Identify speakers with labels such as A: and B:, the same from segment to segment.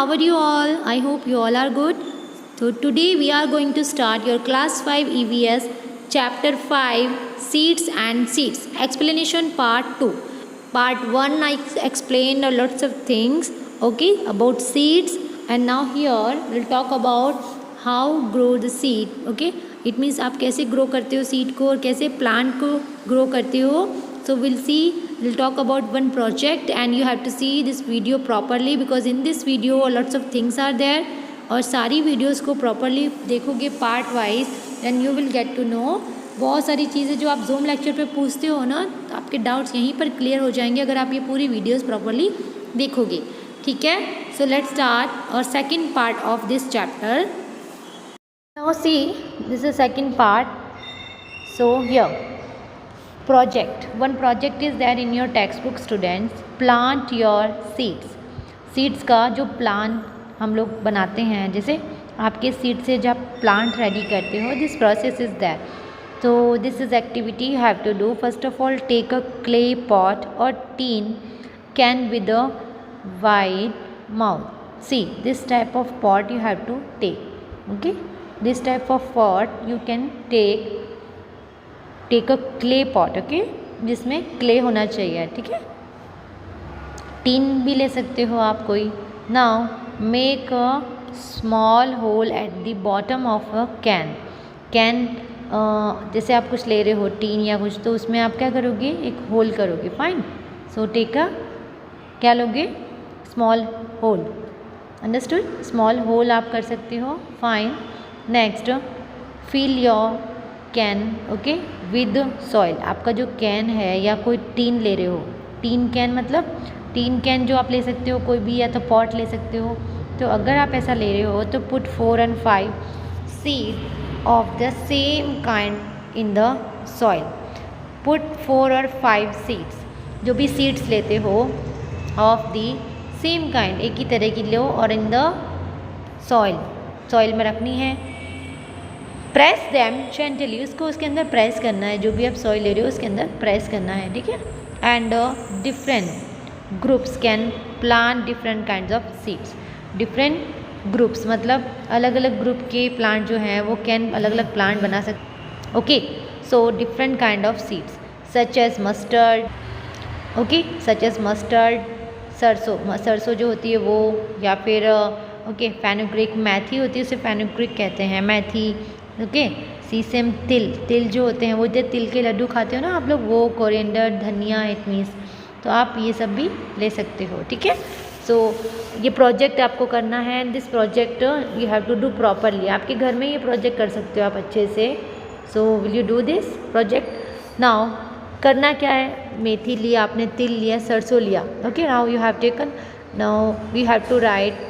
A: how are you all? I hope you all are good. So today we are going to start your class 5 EVS chapter 5 seeds and seeds explanation part 2. Part 1 I explained lots of things about seeds, and now here we'll talk about how grow the seed. It means आप कैसे grow करते हो seed को और कैसे plant को grow करते हो. So we'll talk about one project, and you have to see this video properly because in this video lots of things are there. और सारी वीडियोस को प्रॉपरली देखोगे part wise, then you will get to know बहुत सारी चीज़ें जो आप zoom lecture पे पूछते हो ना, तो आपके डाउट्स यहीं पर क्लियर हो जाएंगे अगर आप ये पूरी वीडियोस प्रॉपरली देखोगे. ठीक है, सो लेट्स स्टार्ट और second part of this chapter. Now see this is second part. So here project, one project is there in your textbook students. Plant your seeds. seeds का जो प्लांट हम लोग बनाते हैं, जैसे आपके सीड से जब प्लांट रेडी करते हो, दिस प्रोसेस इज देयर. तो this is activity you have to do. First of all take a clay pot और tin can with a wide mouth. See this type of pot you have to take. Okay, this type of pot you can take a clay pot. Okay, जिसमें clay होना चाहिए. ठीक है, tin भी ले सकते हो आप कोई. Now make a small hole at the bottom of a can. जैसे आप कुछ ले रहे हो टीन या कुछ, तो उसमें आप क्या करोगे, एक होल करोगे. फाइन. सो टेक अ क्या लोगे, small hole. Understood, small hole आप कर सकते हो. Fine. Next fill your can with soil. आपका जो कैन है या कोई टीन ले रहे हो, टीन कैन मतलब टीन कैन जो आप ले सकते हो कोई भी, या तो पॉट ले सकते हो. तो अगर आप ऐसा ले रहे हो तो put 4 and 5 seed of the same kind in the soil. Put 4 और 5 सीड्स, जो भी सीड्स लेते हो ऑफ द सेम काइंड, एक ही तरह की लो और इन द सॉइल में रखनी है. प्रेस दैम जेंटली, उसको उसके अंदर प्रेस करना है. जो भी आप सॉइल ले रहे हो उसके अंदर प्रेस करना है. ठीक है. And different groups can plant different kinds of seeds. Different groups मतलब अलग अलग ग्रुप के प्लांट जो हैं वो कैन अलग अलग प्लांट बना सकते. Okay, so different kind of seeds such as mustard. Okay, such as mustard, सरसों जो होती है वो, या फिर फेनुग्रीक, मेथी होती है उसे फेनुग्रीक कहते हैं, मेथी. ओके, सीसम, तिल जो होते हैं वो, जो तिल के लड्डू खाते हो ना आप लोग, वो, कोरिएंडर, धनिया, इट मीन्स. तो आप ये सब भी ले सकते हो. ठीक है. सो ये प्रोजेक्ट आपको करना है. This project you have to do properly. आपके घर में ये प्रोजेक्ट कर सकते हो आप अच्छे से. So will you do this project. Now करना क्या है, मेथी लिया आपने, तिल लिया, सरसों लिया. Okay, now you have taken. Now we have to write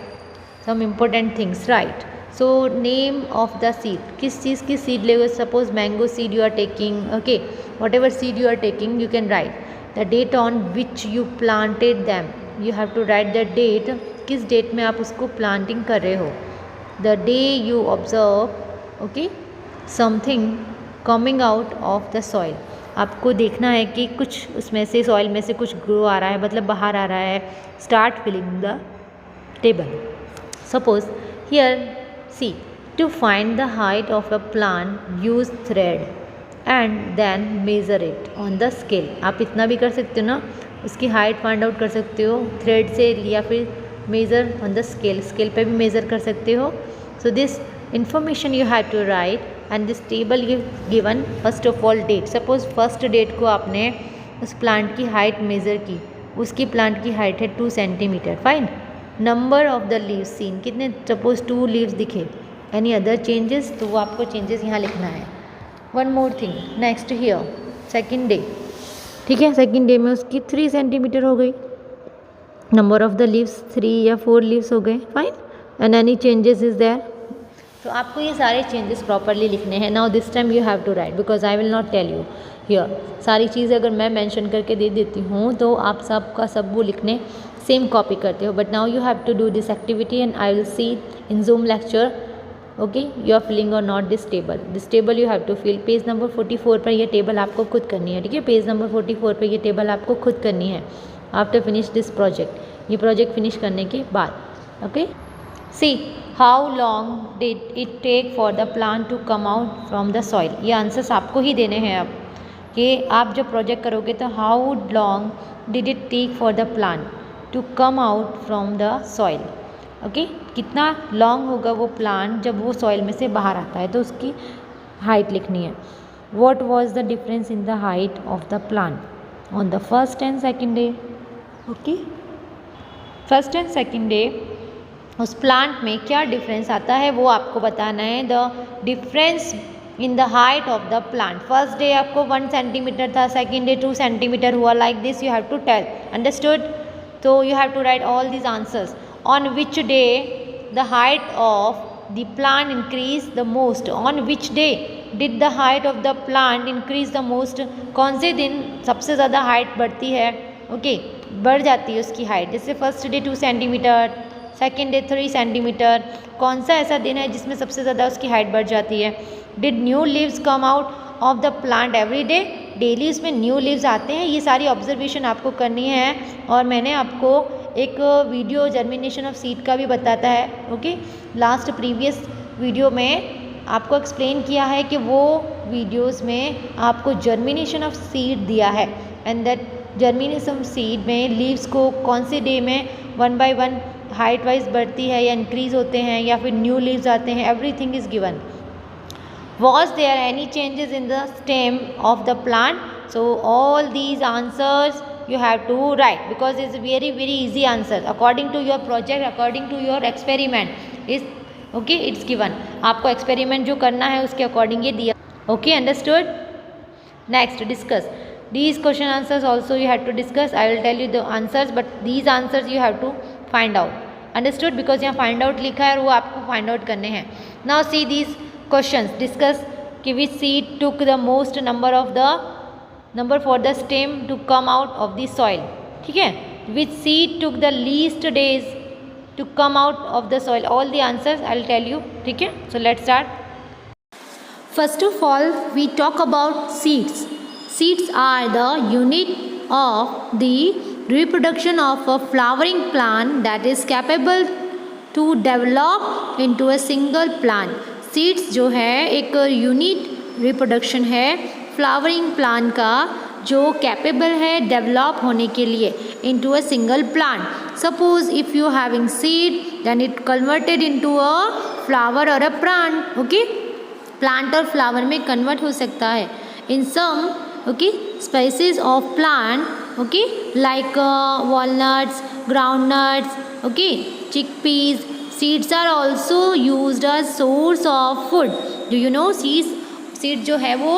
A: some important things. Right. So name of the seed, किस चीज़ की सीड लेगे. Suppose mango seed you are taking. Okay, whatever seed you are taking you can write the date on which you planted them. You have to write the date, किस date में आप उसको planting कर रहे हो. The day you observe something coming out of the soil. आपको देखना है कि कुछ उसमें से, सॉइल में से कुछ ग्रो आ रहा है, मतलब बाहर आ रहा है. Start filling the table. Suppose here see, to find the height of a plant use thread and then measure it on the scale. आप इतना भी कर सकते हो ना, उसकी हाइट फाइंड आउट कर सकते हो थ्रेड से, या फिर मेज़र ऑन द स्केल पे भी मेज़र कर सकते हो. So this information you have to write and this table you given. First of all date. Suppose first date को आपने उस प्लांट की हाइट मेज़र की, उसकी प्लांट की हाइट है 2 centimetre. Fine. Number of the leaves seen, कितने, suppose 2 leaves दिखे. एनी अदर चेंजेस, तो वो आपको चेंजेस यहाँ लिखना है. One more thing. Next here second day. ठीक है, सेकेंड डे में उसकी 3 सेंटीमीटर हो गई. नंबर ऑफ द लीव्स 3 या 4 लीव्स हो गए. Fine. And any changes is there. तो आपको ये सारे चेंजेस प्रॉपरली लिखने हैं. Now this time you have to write because I will not tell you here. सारी चीज़ें अगर मैं मेंशन करके दे देती हूँ तो आप सब का सब वो लिखने सेम कॉपी करते हो. But now you have to do this activity and I will see in Zoom lecture. Okay, you are filling or not this table you have to fill. Page number 44 पर ये table आपको खुद करनी है. ठीक है, पेज नंबर 44 पर ये टेबल आपको खुद करनी है आफ्टर फिनिश दिस प्रोजेक्ट. ये प्रोजेक्ट फिनिश करने के बाद. Okay. See how long did it take for the plant to come out from the soil. ये आंसर्स आपको ही देने हैं अब कि आप जब प्रोजेक्ट करोगे तो how long did it take for the plant to come out from the soil. Okay, कितना लॉन्ग होगा वो प्लांट जब वो सॉइल में से बाहर आता है, तो उसकी हाइट लिखनी है। What was the difference in the height of the plant on the first and second day. Okay, first and second day उस प्लांट में क्या डिफरेंस आता है वो आपको बताना है। The difference in the height of the plant, first day आपको 1 सेंटीमीटर था, सेकेंड डे 2 सेंटीमीटर हुआ, like this you have to tell, understood. तो you have to write all these answers. On which day the height of the plant increase the most, on which day did the height of the plant increase the most, कौन से दिन सबसे ज़्यादा height बढ़ती है। Okay, बढ़ जाती है उसकी हाइट। जैसे first day 2 centimetre, second day 3 centimetre, कौन सा ऐसा दिन है जिसमें सबसे ज़्यादा उसकी हाइट बढ़ जाती है। Did new leaves come out of the plant every day, daily उसमें न्यू लीव्स आते हैं। ये सारी ऑब्जर्वेशन आपको करनी है। और मैंने आपको एक वीडियो जर्मिनेशन ऑफ सीड का भी बताता है। ओके, लास्ट प्रीवियस वीडियो में आपको एक्सप्लेन किया है कि वो वीडियोस में आपको जर्मिनेशन ऑफ सीड दिया है, एंड दैट जर्मिनेशन सीड में लीव्स को कौन से डे में 1 बाय 1 हाइट वाइज बढ़ती है या इंक्रीज होते हैं या फिर न्यू लीव्स आते हैं, everything is given. Was there any changes in the stem of the plant? So all these answers you have to write because it's very easy answer according to your project, according to your experiment is okay, it's given। आपको experiment जो करना है उसके according ये दिया। Okay, understood? Next, discuss these question answers also you have to discuss। I will tell you the answers but these answers you have to find out, understood? because यहाँ find out लिखा है और वो आपको find out करने हैं। Now see these questions, discuss कि which seed took the most number for the stem to come out of the soil, ठीक है। which seed took the least days to come out of the soil, all the answers I will tell you, ठीक है। so let's start। first of all we talk about seeds। seeds are the unit of the reproduction of a flowering plant that is capable to develop into a single plant। Seeds जो है एक unit reproduction है flowering plant का जो capable है develop होने के लिए into a single plant. Suppose if you having seed then it converted into a flower और अ प्लांट। ओके, प्लांट और फ्लावर में कन्वर्ट हो सकता है in some okay species of plant. Okay, like walnuts, groundnuts, okay, chickpeas. Seeds are also used as source of food। Do you know seed जो है वो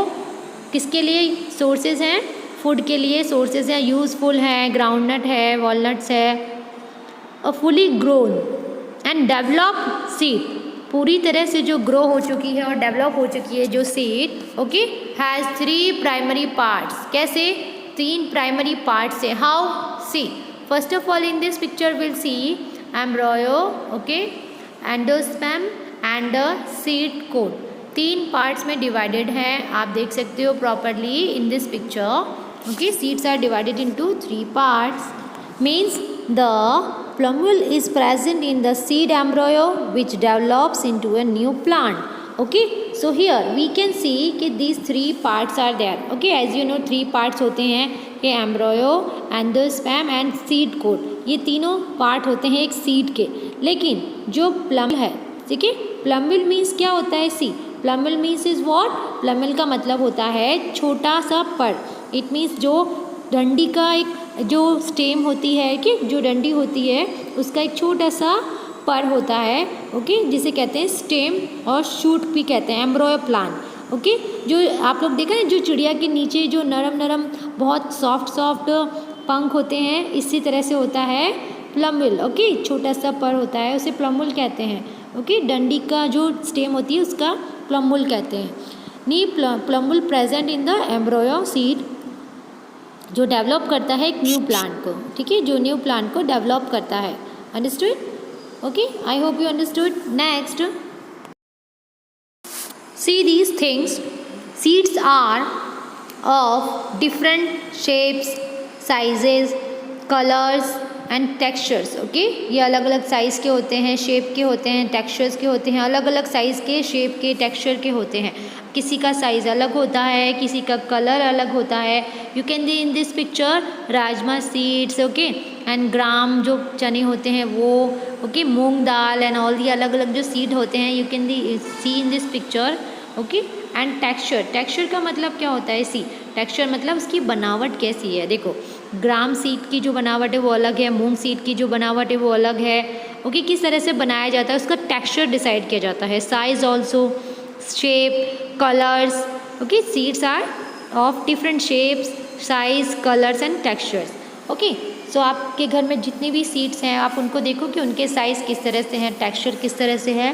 A: किसके लिए sources हैं? फूड के लिए sources हैं, यूज़फुल हैं, ग्राउंडनट है, वॉलनट्स है। A fully grown and developed seed, पूरी तरह से जो ग्रो हो चुकी है और डेवलप हो चुकी है जो seed, okay, has 3 primary parts. कैसे? 3 प्राइमरी पार्ट्स है। How? See, first of all in this picture will see embryo, okay, endosperm and seed coat. 3 parts में डिवाइडेड है, आप देख सकते हो properly in this picture. Okay, seeds are divided into 3 parts. Means the plumule is present in the seed embryo which develops into a new plant। okay, so here we can see कि these 3 parts are there। okay, as you know 3 parts होते हैं कि embryo, endosperm and seed coat। ये तीनों part होते हैं एक seed के। लेकिन जो प्लम्यूल है, ठीक है, प्लम्यूल मीन्स क्या होता है? See, plumule means is what? Plumule का मतलब होता है छोटा सा पर। इट मीन्स जो डंडी का एक जो स्टेम होती है कि जो डंडी होती है उसका एक छोटा सा पर होता है। ओके, जिसे कहते हैं स्टेम और शूट भी कहते हैं, एम्ब्रॉयो प्लांट। ओके, जो आप लोग देखा ना जो चिड़िया के नीचे जो नरम बहुत सॉफ्ट पंख होते हैं, इसी तरह से होता है प्लम्यूल। ओके, छोटा सा पर होता है, उसे प्लम्यूल कहते हैं। ओके, डंडी का जो स्टेम होती है उसका प्लम्यूल कहते हैं। नी plumule present in the embryo seed जो डेवलप करता है एक न्यू प्लांट को, ठीक है, जो न्यू प्लांट को डेवलप करता है। Understood? Okay, I hope you understood. Next, see these things. Seeds are of different shapes, sizes, colours, and textures. Okay, ये अलग अलग साइज़ के होते हैं, शेप के होते हैं, टेक्सचर्स के होते हैं, अलग अलग साइज़ के, शेप के, टेक्सचर के होते हैं। किसी का साइज़ अलग होता है, किसी का कलर अलग होता है। You can see in this picture rajma seeds, okay, and gram जो चने होते हैं वो, okay, moong dal and all the अलग अलग जो सीड होते हैं, you can see in this picture. Okay, and texture, texture का मतलब क्या होता है? सी टेक्सचर मतलब उसकी बनावट कैसी है। देखो, ग्राम सीड की जो बनावट है वो अलग है, मूंग सीड की जो बनावट है वो अलग है। ओके, किस तरह से बनाया जाता है उसका टेक्सचर डिसाइड किया जाता है, size also, shape, colours. Okay, seeds are of different shapes, size, colours and textures. Okay, so आपके घर में जितनी भी सीड्स हैं आप उनको देखो कि उनके साइज़ किस तरह से हैं, टेक्सचर किस तरह से है।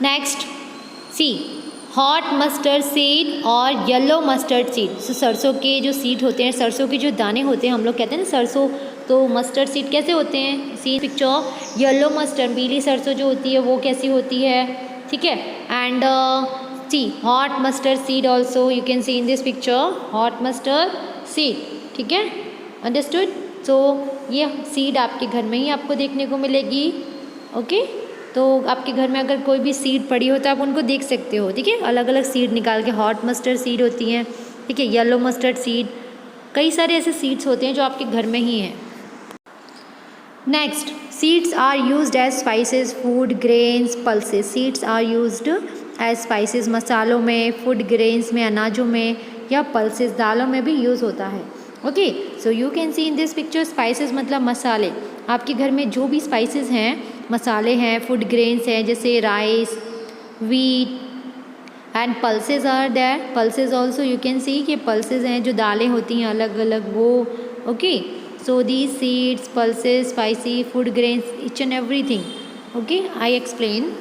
A: नेक्स्ट, सी हॉट मस्टर्ड सीड और येलो मस्टर्ड सीड। सरसों के जो सीड होते हैं, सरसों के जो दाने होते हैं, हम लोग कहते हैं ना सरसों, तो मस्टर्ड सीड कैसे होते हैं? सी पिक्चर, येलो मस्टर्ड, पीली सरसों जो होती है वो कैसी होती है, ठीक है। And see hot mustard seed also you can see in this picture, hot mustard seed, ठीक है, अंडरस्टूड। सो ये सीड आपके घर में ही आपको देखने को मिलेगी। ओके, तो आपके घर में अगर कोई भी सीड पड़ी हो तो आप उनको देख सकते हो, ठीक है, अलग अलग सीड निकाल के। हॉट मस्टर्ड सीड होती हैं, ठीक है, येलो मस्टर्ड सीड, कई सारे ऐसे सीड्स होते हैं जो आपके घर में ही हैं। Next, seeds are used as spices, food grains, pulses. Seeds are used as spices, मसालों में, फूड ग्रेन्स में, अनाजों में, या पल्सेस, दालों में भी यूज़ होता है। Okay, so you can see in this picture spices मतलब मसाले। आपके घर में जो भी स्पाइसेस हैं, मसाले हैं, फूड ग्रेन्स हैं, जैसे rice, wheat, and pulses are there. Pulses also you can see कि पल्सेस हैं जो दालें होती हैं अलग अलग, वो। Okay, so these seeds, pulses, spicy, food grains, each and everything. Okay, I explain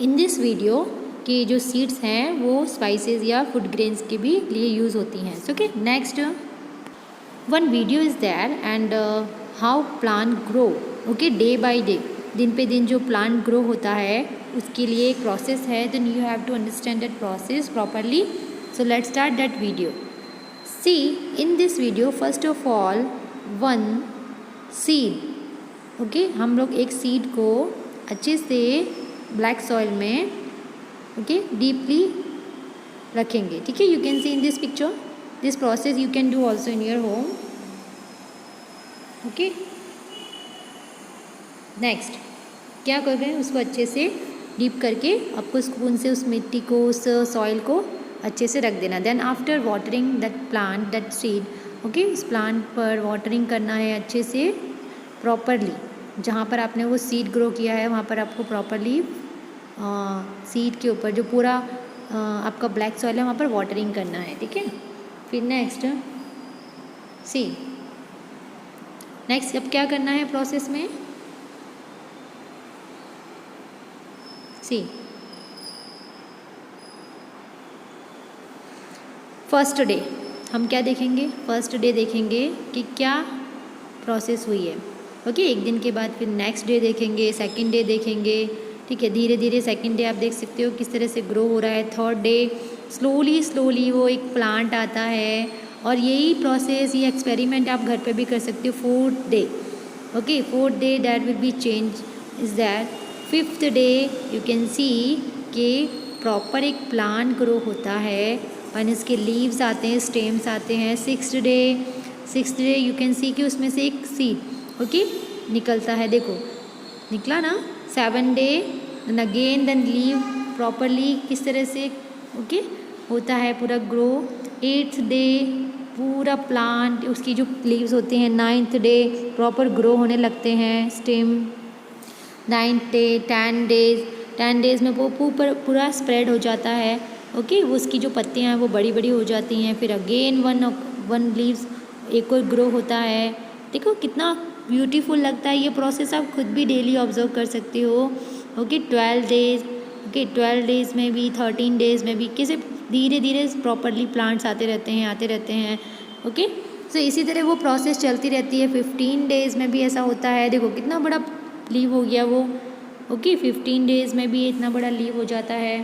A: in this video कि जो सीड्स हैं वो स्पाइसेस या फूड ग्रेन्स के भी लिए यूज़ होती हैं। Okay, next one video is there and how plant grow. Okay, day by day, दिन पे दिन जो प्लांट ग्रो होता है उसके लिए एक प्रोसेस है, then you have to understand that process properly. So let's start that video. See in this video first of all one seed. Okay, हम लोग एक सीड को अच्छे से ब्लैक सॉइल में, ओके, डीपली रखेंगे, ठीक है। You can see in this picture, this process you can do also in your home. Okay, next क्या कर रहे हैं, उसको अच्छे से डीप करके आपको स्पून से उस मिट्टी को, उस सॉइल को अच्छे से रख देना। Then after watering that plant, that seed, okay, उस प्लांट पर वाटरिंग करना है अच्छे से प्रॉपरली। जहाँ पर आपने वो सीड ग्रो किया है वहाँ पर आपको प्रॉपरली सीड के ऊपर जो पूरा आपका ब्लैक सॉइल है वहाँ पर वाटरिंग करना है, ठीक है। फिर नेक्स्ट सी, नेक्स्ट अब क्या करना है प्रोसेस में, सी फर्स्ट डे हम क्या देखेंगे, फर्स्ट डे देखेंगे कि क्या प्रोसेस हुई है। ओके, एक दिन के बाद फिर नेक्स्ट डे देखेंगे, सेकंड डे देखेंगे, ठीक है। धीरे धीरे सेकंड डे आप देख सकते हो किस तरह से ग्रो हो रहा है। थर्ड डे स्लोली स्लोली वो एक प्लांट आता है, और यही प्रोसेस, ये एक्सपेरिमेंट आप घर पे भी कर सकते हो। Fourth day, okay, fourth day that will be change is that. Fifth day you can see कि प्रॉपर एक प्लांट ग्रो होता है और इसके लीव्स आते हैं, स्टेम्स आते हैं। Sixth day you can see कि उसमें से एक सीड, ओके, निकलता है, देखो निकला ना। Seven day then again then leave properly किस तरह से, ओके, होता है पूरा ग्रो। एट्थ डे पूरा प्लांट, उसकी जो लीव्स होते हैं। नाइन्थ डे प्रॉपर ग्रो होने लगते हैं स्टेम। नाइन्थ डे, 10 डेज़ में वो पूरा स्प्रेड हो जाता है, ओके, वो उसकी जो पत्तियां हैं वो बड़ी बड़ी हो जाती हैं। फिर अगेन वन लीव्स एक और ग्रो होता है। देखो कितना ब्यूटीफुल लगता है ये प्रोसेस, आप खुद भी डेली ऑब्जर्व कर सकते हो। ओके, 12 डेज़, ओके, 12 डेज़ में भी, 13 डेज़ में भी कैसे धीरे धीरे प्रॉपरली प्लांट्स आते रहते हैं। ओके, सो इसी तरह वो प्रोसेस चलती रहती है। 15 डेज़ में भी ऐसा होता है, देखो कितना बड़ा लीव हो गया वो। ओके, 15 डेज़ में भी इतना बड़ा लीव हो जाता है।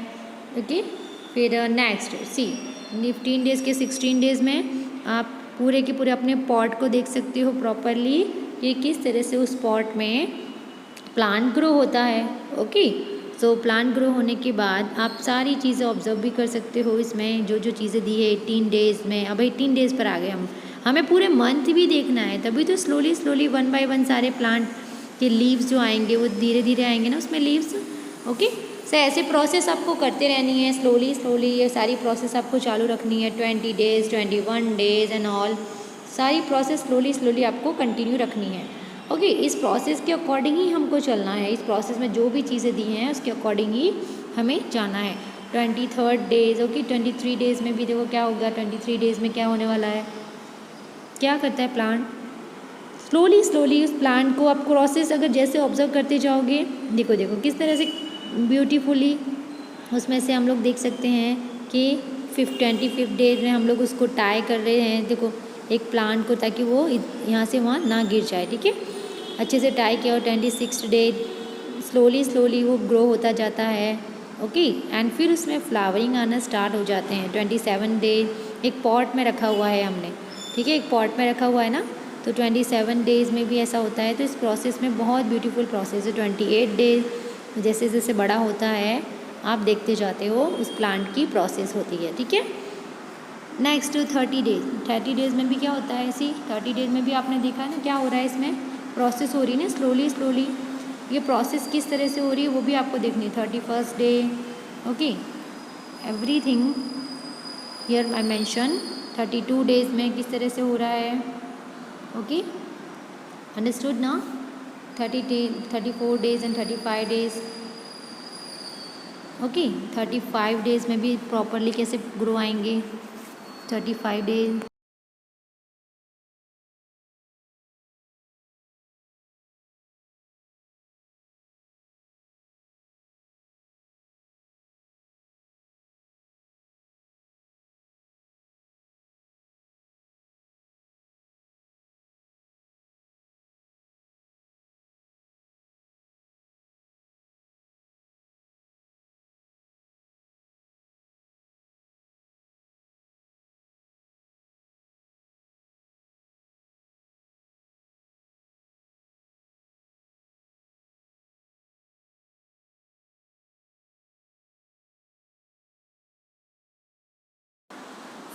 A: ओके, फिर नेक्स्ट सी 15 डेज़ के 16 डेज़ में आप पूरे के पूरे अपने पॉट को देख सकते हो प्रॉपरली कि किस तरह से उस पॉट में प्लांट ग्रो होता है। ओके, सो प्लांट ग्रो होने के बाद आप सारी चीज़ें ऑब्जर्व भी कर सकते हो। इसमें जो जो चीज़ें दी है 18 डेज़ में, अब 18 डेज़ पर आ गए हम, हमें पूरे मंथ भी देखना है, तभी तो स्लोली स्लोली 1 बाय 1 सारे प्लांट के लीव्स जो आएंगे वो धीरे धीरे आएंगे ना उसमें लीव्स। ओके, सो ऐसे प्रोसेस आपको करते रहनी है, स्लोली स्लोली ये सारी प्रोसेस आपको चालू रखनी है। 20 डेज़, 21 डेज़ एंड ऑल, सारी प्रोसेस स्लोली स्लोली आपको कंटिन्यू रखनी है। ओके, इस प्रोसेस के अकॉर्डिंग ही हमको चलना है। इस प्रोसेस में जो भी चीज़ें दी हैं उसके अकॉर्डिंग ही हमें जाना है। 23rd डेज़, ओके 23 डेज़ में भी देखो क्या होगा। 23 डेज़ में क्या होने वाला है, क्या करता है प्लांट, स्लोली स्लोली उस प्लांट को आप प्रोसेस अगर जैसे ऑब्जर्व करते जाओगे, देखो देखो किस तरह से ब्यूटीफुली उसमें से हम लोग देख सकते हैं कि 25th डे में हम लोग उसको टाई कर रहे हैं, देखो एक प्लांट को, ताकि वो यहाँ से वहाँ ना गिर जाए। ठीक है, अच्छे से टाई किया। और 26th डे स्लोली स्लोली वो ग्रो होता जाता है। ओके, एंड फिर उसमें फ्लावरिंग आना स्टार्ट हो जाते हैं। 27 डे एक पॉट में रखा हुआ है हमने, ठीक है, एक पॉट में रखा हुआ है ना, तो 27 डेज़ में भी ऐसा होता है। तो इस प्रोसेस में बहुत ब्यूटीफुल प्रोसेस है। 28 डेज जैसे जैसे बड़ा होता है आप देखते जाते हो उस प्लांट की प्रोसेस होती है। ठीक है, नेक्स्ट 30 डेज, 30 डेज़ में भी क्या होता है, इसी 30 डेज में भी आपने देखा है ना क्या हो रहा है, इसमें प्रोसेस हो रही है ना स्लोली स्लोली। ये प्रोसेस किस तरह से हो रही है वो भी आपको देखनी है। 31st day, okay, everything here I mention. 32 days में किस तरह से हो रहा है, ओके, अंडरस्टूड ना। 34 days and 35 days, okay, 35 days में भी प्रॉपरली कैसे ग्रो आएंगे। 35 डेज,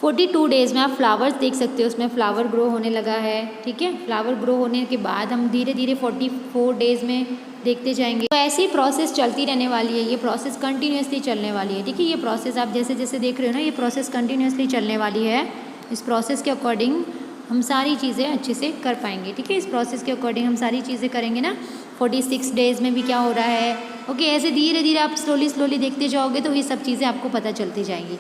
A: फोर्टी 42 डेज़ में आप फ्लावर्स देख सकते हो, उसमें फ्लावर ग्रो होने लगा है। ठीक है, फ्लावर ग्रो होने के बाद हम धीरे धीरे 44 डेज़ में देखते जाएंगे। तो ऐसी प्रोसेस चलती रहने वाली है, ये प्रोसेस कंटिन्यूसली चलने वाली है। ठीक है, ये प्रोसेस आप जैसे जैसे देख रहे हो ना, ये प्रोसेस कंटिन्यूसली चलने वाली है। इस प्रोसेस के अकॉर्डिंग हम सारी चीज़ें अच्छे से कर पाएंगे। ठीक है, इस प्रोसेस के अकॉर्डिंग हम सारी चीज़ें करेंगे ना। 46 डेज़ में भी क्या हो रहा है, ओके, ऐसे धीरे धीरे आप स्लोली स्लोली देखते जाओगे तो ये सब चीज़ें आपको पता चलती जाएंगी।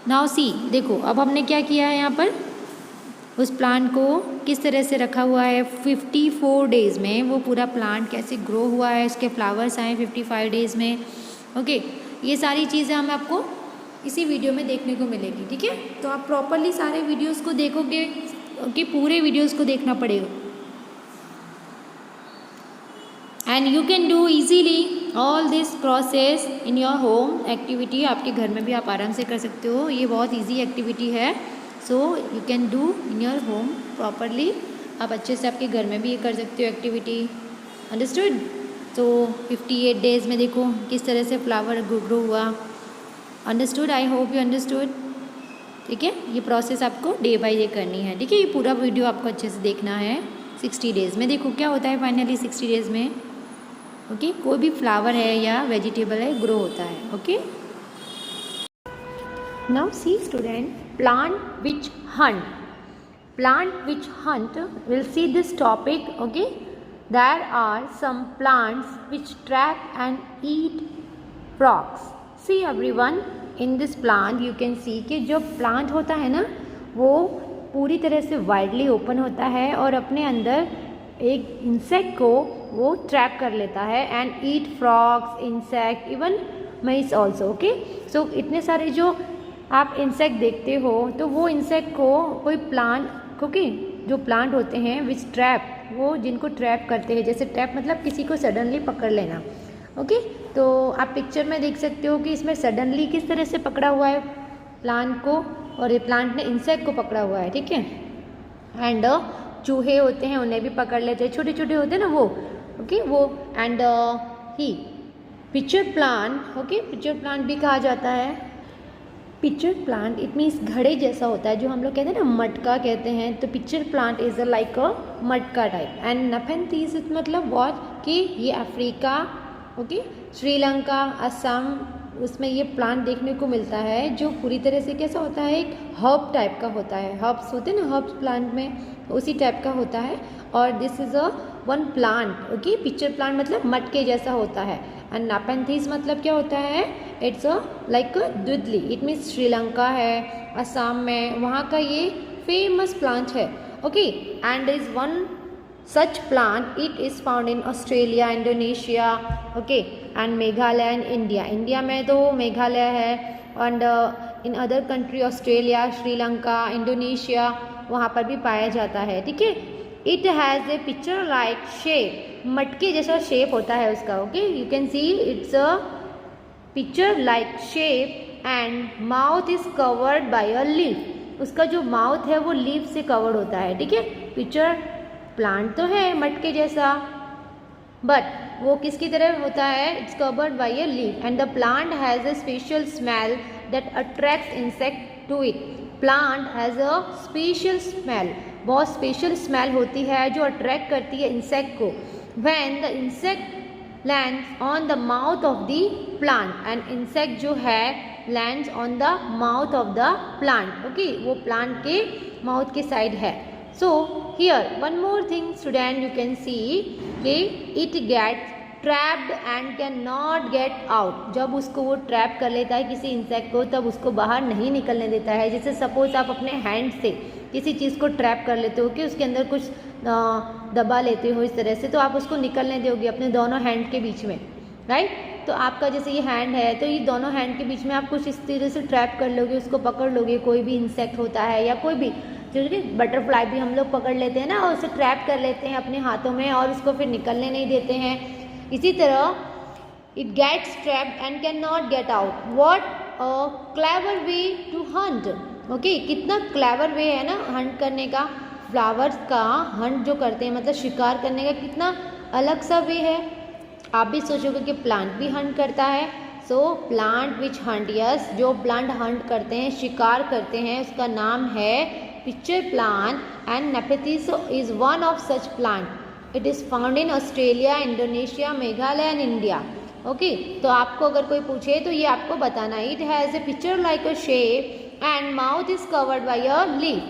A: नाउ सी, देखो अब हमने क्या किया है यहाँ पर, उस प्लांट को किस तरह से रखा हुआ है। 54 डेज़ में वो पूरा प्लांट कैसे ग्रो हुआ है, इसके फ्लावर्स आए 55 डेज़ में। ओके, ये सारी चीज़ें हम आपको इसी वीडियो में देखने को मिलेगी। ठीक है, तो आप प्रॉपरली सारे वीडियोस को देखोगे कि पूरे वीडियोस को देखना पड़ेगा। And you can do easily all this process in your home activity. आपके घर में भी आप आराम से कर सकते हो, ये बहुत ईजी एक्टिविटी है। So you can do in your home properly. आप अच्छे से आपके घर में भी ये कर सकते हो एक्टिविटी। अंडरस्टूड। तो 58 डेज़ में देखो किस तरह से फ्लावर ग्रो हुआ। Understood, I hope you understood. ठीक है, ये प्रोसेस आपको डे बाय डे करनी है। ठीक है, ये पूरा वीडियो आपको अच्छे से देखना है। 60 डेज़ में देखो क्या होता है फाइनली 60 डेज़ में। ओके, कोई भी फ्लावर है या वेजिटेबल है ग्रो होता है। Okay, now see student, plant witch hunt plant which hunt, we'll see this topic. Okay, there are some plants which trap and eat frogs. See everyone, in this plant you can see कि जो plant होता है ना वो पूरी तरह से widely open होता है और अपने अंदर एक इंसेक्ट को वो ट्रैप कर लेता है and eat frogs, insect, even mice also. Okay, so इतने सारे जो आप इंसेक्ट देखते हो तो वो इंसेक्ट को कोई प्लांट, क्योंकि जो प्लांट होते हैं विच ट्रैप, वो जिनको ट्रैप करते हैं, जैसे ट्रैप मतलब किसी को सडनली पकड़ लेना. ओके, तो आप पिक्चर में देख सकते हो कि इसमें सडनली किस तरह से पकड़ा हुआ है प्लांट को, और ये प्लांट ने इंसेक्ट को पकड़ा हुआ है. ठीक है, एंड चूहे होते हैं उन्हें भी पकड़ लेते हैं, छोटे छोटे होते हैं ना वो. ओके, वो and he pitcher plant. Okay, pitcher plant भी कहा जाता है. पिक्चर प्लांट इट मीन्स घड़े जैसा होता है, जो हम लोग कहते हैं ना मटका कहते हैं, तो पिक्चर प्लांट इज लाइक अ मटका टाइप. एंड नेफेंथीज मतलब वॉट कि ये अफ्रीका, ओके, श्रीलंका, असम, उसमें ये प्लांट देखने को मिलता है जो पूरी तरह से कैसा होता है, एक हर्ब टाइप का होता है. हर्ब्स होते हैं ना हर्ब्स प्लांट में, उसी टाइप का होता है. और this is a one plant. Okay, pitcher plant मतलब मटके जैसा होता है. एंड नेफेंथीज मतलब क्या होता है, it's a like Dudhli. It means Sri Lanka है, असम में, वहाँ का ये फेमस प्लांट है. Okay, and is one such plant, it is found in Australia, Indonesia, okay, and Meghalaya and India. India में तो मेघालय है, and in other country Australia, Sri-Lanka, Indonesia, वहाँ पर भी पाया जाता है. ठीक है, it has a picture like shape, मटके जैसा शेप होता है उसका. Okay, you can see it's a picture like shape and mouth is covered by a leaf. उसका जो माउथ है वो लीफ से कवर्ड होता है. ठीक है, पिक्चर प्लांट तो है मटके जैसा, बट वो किसकी तरह होता है, it's covered by a leaf. And the plant has a special smell that attracts insect to it. Plant has a special smell, बहुत स्पेशल स्मेल होती है जो अट्रैक्ट करती है इंसेक्ट को. When the insect lands on the mouth of the plant, and insect जो है lands on the mouth of the plant. Okay, वो प्लांट के माउथ के साइड है. So here one more thing student, you can see कि it gets trapped and cannot get out. जब उसको वो ट्रैप कर लेता है किसी इंसेक्ट को, तब उसको बाहर नहीं निकलने देता है. जैसे सपोज आप अपने हैंड से किसी चीज़ को ट्रैप कर लेते हो कि उसके अंदर कुछ दबा लेते हो इस तरह से, तो आप उसको निकलने दोगे अपने दोनों हैंड के बीच में, राइट. तो आपका जैसे ये हैंड है, तो ये दोनों हैंड के बीच में आप कुछ इस तरह से ट्रैप कर लोगे, उसको पकड़ लोगे. कोई भी इंसेक्ट होता है या कोई भी बटरफ्लाई भी हम लोग पकड़ लेते हैं ना, और उसे ट्रैप कर लेते हैं अपने हाथों में और उसको फिर निकलने नहीं देते हैं. इसी तरह it gets trapped and can not get out. What a clever way to hunt. Okay, कितना क्लेवर वे है ना हंट करने का. फ्लावर्स का हंट जो करते हैं मतलब शिकार करने का कितना अलग सा वे है. आप भी सोचोगे कि प्लांट भी हंट करता है. सो प्लांट विच हंट, यस, जो प्लांट हंट करते हैं, शिकार करते हैं, उसका नाम है picture plant. And Nepenthes is one of such plant. It is found in Australia, Indonesia, Meghalaya and India. Okay, तो आपको अगर कोई पूछे तो ये आपको बताना है. It has a picture like a shape and mouth is covered by a leaf.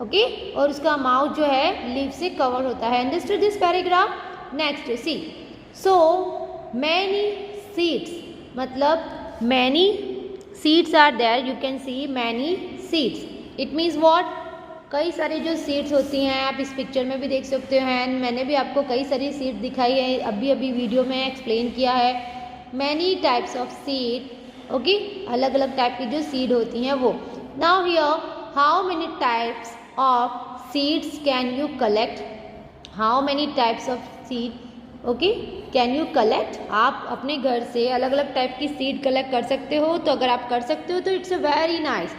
A: Okay, और उसका माउथ जो है लीफ से कवर होता है. Understood this paragraph? Next, see. So many seeds, मतलब many seeds are there. You can see many seeds. It means what, कई सारी जो सीड्स होती हैं, आप इस पिक्चर में भी देख सकते हैं. मैंने भी आपको कई सारी सीड दिखाई है, अभी अभी वीडियो में एक्सप्लेन किया है. Many types of seed. Okay, अलग अलग टाइप की जो सीड होती हैं वो. Now here, how many types of seeds can you collect. How many types of seed, okay, can you collect. आप अपने घर से अलग अलग टाइप की सीड कलेक्ट कर सकते हो. तो अगर आप कर सकते हो तो इट्स अ वेरी नाइस.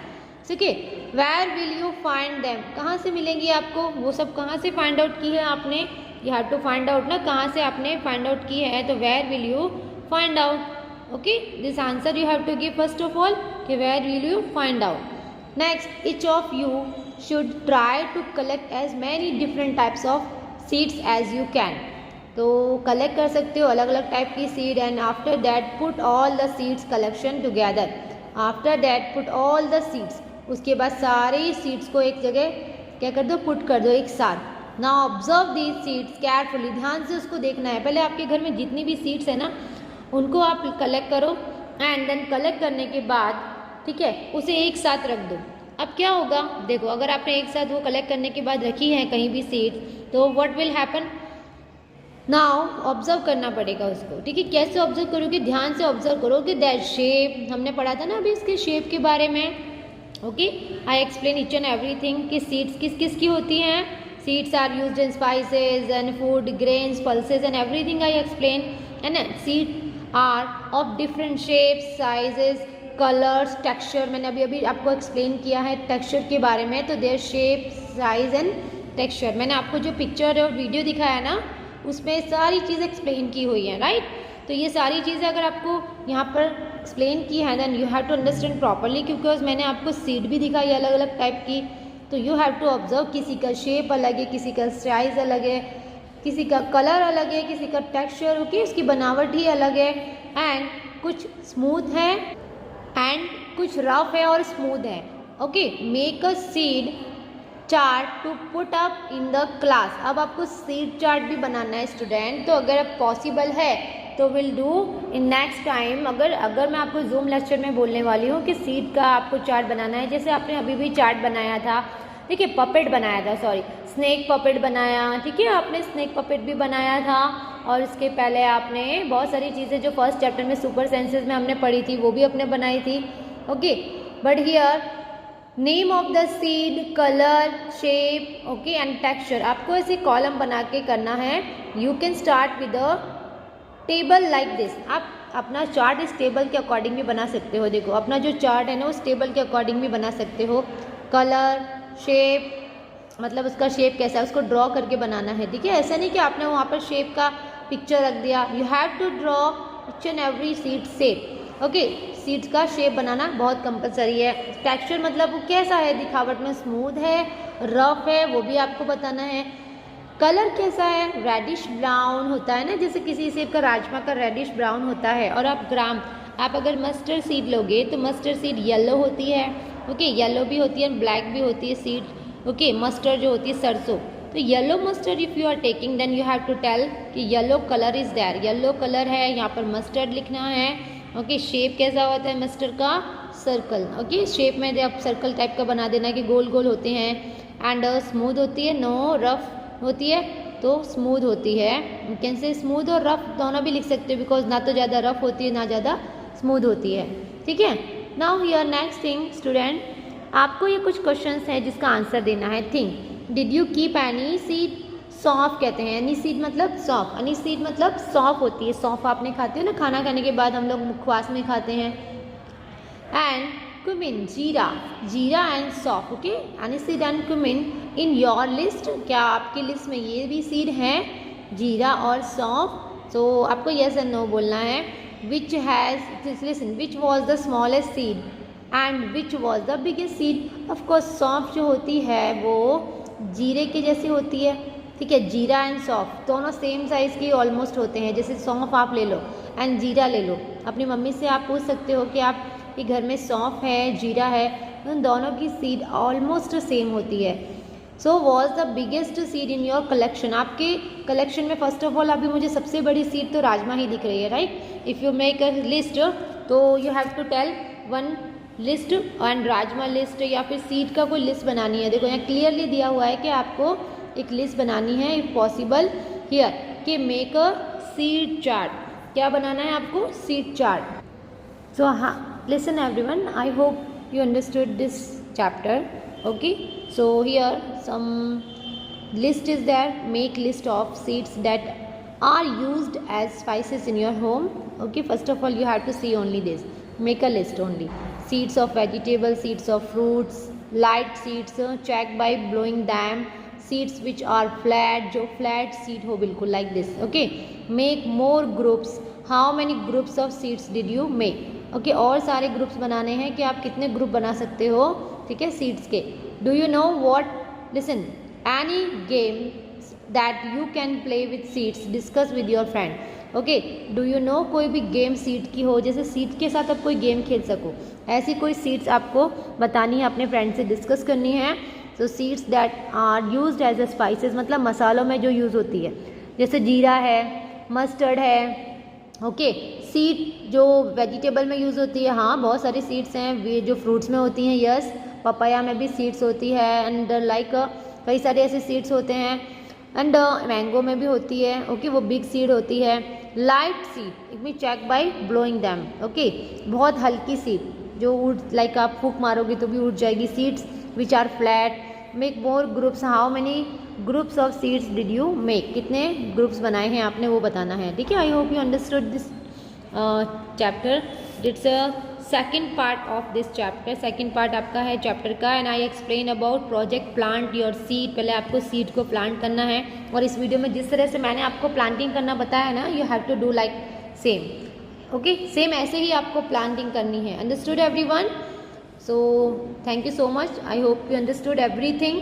A: ठीक है, where will you find them, कहाँ से मिलेंगी आपको, वो सब कहाँ से फाइंड आउट की है आपने. You have to find out ना, कहाँ से आपने फाइंड आउट की है. तो where will you find out. Okay, this answer you have to give first of all कि where will you find out. Next, each of you should try to collect as many different types of seeds as you can. तो collect कर सकते हो अलग अलग type की seed. And after that put all the seeds collection together. After that put all the seeds, उसके बाद सारे सीड्स को एक जगह क्या कर दो, पुट कर दो एक साथ। Now observe these seeds carefully, ध्यान से उसको देखना है। पहले आपके घर में जितनी भी सीड्स है ना उनको आप कलेक्ट करो एंड देन कलेक्ट करने के बाद ठीक है उसे एक साथ रख दो। अब क्या होगा देखो, अगर आपने एक साथ वो कलेक्ट करने के बाद रखी है कहीं भी सीड्स तो what will happen, now observe करना पड़ेगा उसको। ठीक है, कैसे ऑब्जर्व करोगे, ध्यान से ऑब्जर्व करो कि दैट शेप, हमने पढ़ा था ना अभी इसके शेप के बारे में। Okay, I explain each and everything कि सीड्स किस किस की होती हैं। Seeds are used in spices and food grains pulses and everything I explain. And seed are of different shapes sizes colours texture, मैंने अभी अभी आपको एक्सप्लेन किया है टेक्सचर के बारे में। तो their shape size and texture, मैंने आपको जो पिक्चर और वीडियो दिखाया ना उसमें सारी चीज़ एक्सप्लेन की हुई है, राइट। तो ये सारी चीज़ें अगर आपको यहाँ पर एक्सप्लेन की है then you have to understand properly, because मैंने आपको सीड भी दिखाई अलग अलग टाइप की। तो यू हैव टू ऑब्जर्व, किसी का शेप अलग है, किसी का साइज अलग है, किसी का कलर अलग है, किसी का टेक्सचर ओके उसकी बनावट ही अलग है। एंड कुछ स्मूथ है एंड कुछ रफ है और स्मूथ है। Okay, make a seed chart to put up in the class. अब आपको सीड चार्ट भी बनाना है स्टूडेंट, तो अगर पॉसिबल है तो will do in next time. अगर मैं आपको जूम लेक्चर में बोलने वाली हूँ कि सीड का आपको चार्ट बनाना है, जैसे आपने अभी भी चार्ट बनाया था, ठीक है, पपेट बनाया था, सॉरी स्नेक पपेट बनाया, ठीक है, आपने स्नेक पपेट भी बनाया था। और इसके पहले आपने बहुत सारी चीज़ें जो फर्स्ट चैप्टर में सुपर सेंसेस में हमने पढ़ी थी वो भी आपने बनाई थी। Okay, but here name of the seed, colour, shape okay and texture, आपको ऐसे कॉलम बना के करना है। You can start with a table like this. आप अपना चार्ट इस टेबल के अकॉर्डिंग भी बना सकते हो। देखो अपना जो चार्ट है ना उस टेबल के अकॉर्डिंग भी बना सकते हो। कलर, शेप, मतलब उसका शेप कैसा है उसको ड्रॉ करके बनाना है। ठीक है, ऐसा नहीं कि आपने वहाँ पर शेप का पिक्चर रख दिया। You have to draw each and every seed shape. Okay, seeds का शेप बनाना बहुत कंपलसरी है। टेक्सचर मतलब वो कैसा है, दिखावट में स्मूथ है, रफ है, वो भी आपको बताना है। कलर कैसा है, रेडिश ब्राउन होता है ना, जैसे किसी सेब का राजमा का रेडिश ब्राउन होता है। और आप अगर मस्टर्ड सीड लोगे तो मस्टर्ड सीड येलो होती है। ओके, येलो भी होती है, ब्लैक भी होती है सीड। ओके, मस्टर्ड जो होती है सरसों, तो yellow mustard if you are taking then you have to tell कि yellow colour is there, yellow colour है, यहाँ पर मस्टर्ड लिखना है। ओके, शेप कैसा होता है मस्टर्ड का, सर्कल। ओके, शेप में आप सर्कल टाइप का बना देना कि गोल गोल होते हैं। एंड स्मूथ होती है, नो रफ होती है तो स्मूथ होती है। यू कैन से स्मूथ और रफ दोनों भी लिख सकते हो, बिकॉज ना तो ज़्यादा रफ होती है ना ज़्यादा स्मूथ होती है। ठीक है, now here next thing student, आपको ये कुछ क्वेश्चंस हैं जिसका आंसर देना है। Think, did you keep any seed, सौंफ कहते हैं, एनी सीड मतलब सौंफ, एनी सीड मतलब सौंफ होती है। सौंफ आपने खाते हो ना, खाना खाने के बाद हम लोग मुखवास में खाते हैं। एंड cumin, जीरा एंड सौंफ। Okay, any seed and cumin in your list, क्या आपकी लिस्ट में ये भी सीड हैं जीरा और सौंफ। सो आपको यस एंड नो बोलना है। Which has, listen, which was the smallest seed and which was the biggest seed. Of course सौंफ जो होती है वो जीरे के जैसी होती है। ठीक है, जीरा एंड सौंफ दोनों सेम साइज़ की ऑलमोस्ट होते हैं। जैसे सौंफ आप ले लो एंड जीरा ले लो, अपनी मम्मी से आप पूछ सकते हो कि आप के घर में सौंफ है जीरा है, उन दोनों की सीड ऑलमोस्ट सेम होती है। So was the biggest seed in your collection, आपके कलेक्शन में फर्स्ट ऑफ ऑल अभी मुझे सबसे बड़ी सीड तो राजमा ही दिख रही है, right. If you make a list तो you have to tell one list and rajma list, या फिर सीड का कोई लिस्ट बनानी है। देखो यहाँ क्लियरली दिया हुआ है कि आपको एक लिस्ट बनानी है इफ़ पॉसिबल हियर कि मेक अ सीड चार्ट। क्या बनाना है आपको, सीड चार्ट। सो हाँ, listen everyone, I hope you understood this chapter. Okay, so here some list is there. Make list of seeds that are used as spices in your home. Okay, first of all you have to see only this, make a list only. Seeds of vegetables, seeds of fruits, light seeds, check by blowing them. Seeds which are flat, जो flat seed हो बिल्कुल like this. Okay, make more groups. How many groups of seeds did you make? Okay, और सारे groups बनाने हैं कि आप कितने ग्रुप बना सकते हो। ठीक है, सीड्स के। Do you know what, listen, any game that you can play with seeds, discuss with your friend. Okay, do you know कोई भी गेम सीड की हो, जैसे सीड के साथ आप कोई गेम खेल सको, ऐसी कोई सीड्स आपको बतानी है, अपने फ्रेंड से डिस्कस करनी है। तो seeds that are used as a spices मतलब मसालों में जो यूज़ होती है, जैसे जीरा है, मस्टर्ड है। ओके, सीड जो वेजिटेबल में यूज़ होती है, हाँ बहुत सारी सीड्स हैं। वे जो फ्रूट्स में होती हैं, यस, पपाया में भी सीड्स होती है एंड लाइक कई सारे ऐसे सीड्स होते हैं एंड मैंगो में भी होती है। ओके, वो बिग सीड होती है। Light seed it mean check by blowing them. Okay, बहुत हल्की सीड जो उड़ लाइक आप फूक मारोगे तो भी उड़ जाएगी। Seeds which are flat make more groups. How many groups of seeds did you make, कितने ग्रुप्स बनाए हैं आपने वो बताना है, ठीक है। I hope you understood this chapter. It's a second part of this chapter, second part आपका है चैप्टर का and I explain about project plant your seed. पहले आपको सीड को प्लांट करना है और इस वीडियो में जिस तरह से मैंने आपको प्लांटिंग करना बताया है ना, you have to do like same. Okay, same ऐसे ही आपको प्लांटिंग करनी है। Understood everyone? So thank you so much. I hope you understood everything.